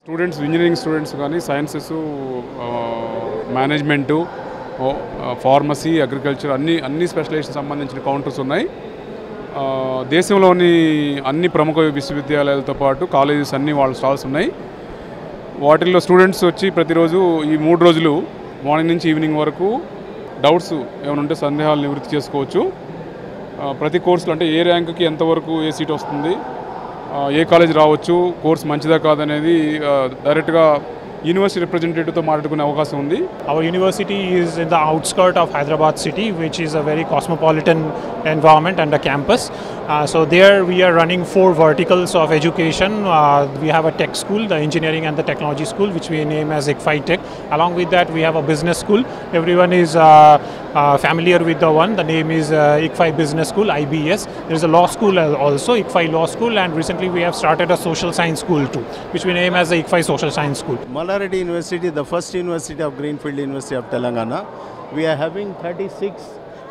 Students engineering students కానీ sciences, management, pharmacy, agriculture అన్ని specialisation సంబంధించిన కౌంటర్స్ ఉన్నాయి. దేశంలోని అన్ని ప్రముఖ విశ్వవిద్యాలయాలతో పాటు కాలేజెస్ అన్ని వాళ్ళ స్టాల్స్ ఉన్నాయి. వాటిల్లో స్టూడెంట్స్ వచ్చి ప్రతిరోజు ఈ 3 రోజులు మార్నింగ్ నుంచి ఈవినింగ్ వరకు డౌట్స్ ఏమైనా ఉంటే సందేహాలు నివృత్తి చేసుకోవచ్చు. ప్రతి కోర్సులో అంటే ఏ ర్యాంక్కి ఎంతవరకు ఏ సీట్ వస్తుంది, ఏ కాలేజ్ రావచ్చు, కోర్స్ మంచిదా కాదనేది డైరెక్ట్గా యూనివర్సిటీ రిప్రజెంటేటివ్తో మాట్లాడుకునే అవకాశం ఉంది. Our university is in the outskirts of Hyderabad city, which is a very cosmopolitan environment and a campus. So there we are running 4 verticals of education. We have a tech school, the engineering and the technology school, which we name as ICFI Tech. Along with that, we have a business school. Everyone is familiar with the one. The name is ICFI Business School, IBS. There is a law school also, ICFI Law School, and recently we have started a social science school too, which we name as the ICFI Social Science School. Mallaredi University, the first university of Greenfield University of Telangana. We are having 36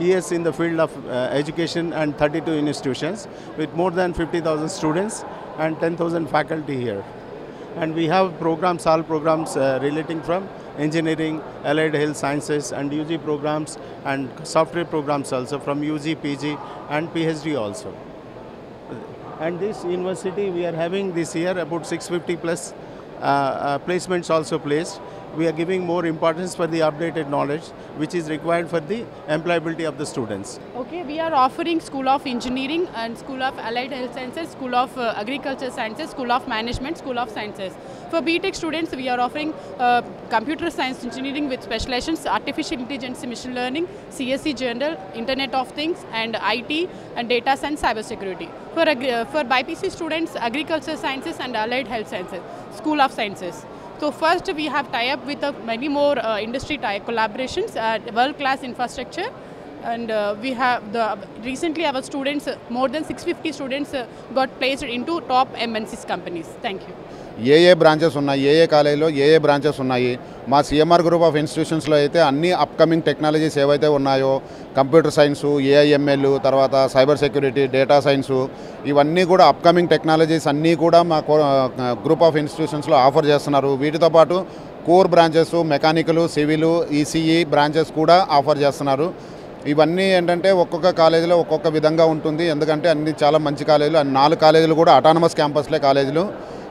years in the field of education and 32 institutions with more than 50,000 students and 10,000 faculty here. And we have programs, all programs relating from engineering, allied health sciences and UG programs and software programs also from UG, PG and PhD also. And this university we are having this year about 650 plus placements also placed. We are giving more importance for the updated knowledge which is required for the employability of the students. Okay, we are offering School of Engineering and School of Allied Health Sciences, School of Agriculture Sciences, School of Management, School of Sciences. For BTech students, we are offering Computer Science Engineering with specializations, Artificial Intelligence, Machine Learning, CSE General, Internet of Things and IT and Data Science, Cybersecurity. For BIPC students, Agriculture Sciences and Allied Health Sciences, School of Sciences. So first we have tie-up with many more industry collaborations, world-class infrastructure, and we have recently our students, more than 650 students got placed into top MNCs companies. Thank you. A branches ఉన్నాయి, ఏ కాలేజీలో ఏ branches ఉన్నాయి. మా CMR group of ఇన్స్టిట్యూషన్స్లో అయితే అన్ని upcoming technologies ఏవైతే ఉన్నాయో, computer science, AIML, తర్వాత cyber security, data science, ఇవన్నీ కూడా అప్కమింగ్ టెక్నాలజీస్ అన్నీ కూడా మా గ్రూప్ ఆఫ్ ఇన్స్టిట్యూషన్స్లో ఆఫర్ చేస్తున్నారు. వీటితో పాటు core branches, mechanical, civil, ECE branches కూడా ఆఫర్ చేస్తున్నారు. ఇవన్నీ ఏంటంటే ఒక్కొక్క కాలేజీలో ఒక్కొక్క విధంగా ఉంటుంది. ఎందుకంటే అన్ని చాలా మంచి కాలేజీలు, 4 కాలేజీలు కూడా అటానమస్ క్యాంపస్లే కాలేజీలు.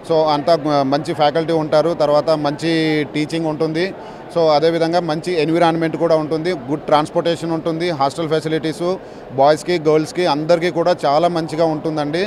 సో అంతా మంచి ఫ్యాకల్టీ ఉంటారు, తర్వాత మంచి టీచింగ్ ఉంటుంది. సో అదేవిధంగా మంచి ఎన్విరాన్మెంట్ కూడా ఉంటుంది, గుడ్ ట్రాన్స్పోర్టేషన్ ఉంటుంది, హాస్టల్ ఫెసిలిటీసు బాయ్స్కి గర్ల్స్కి అందరికీ కూడా చాలా మంచిగా ఉంటుందండి.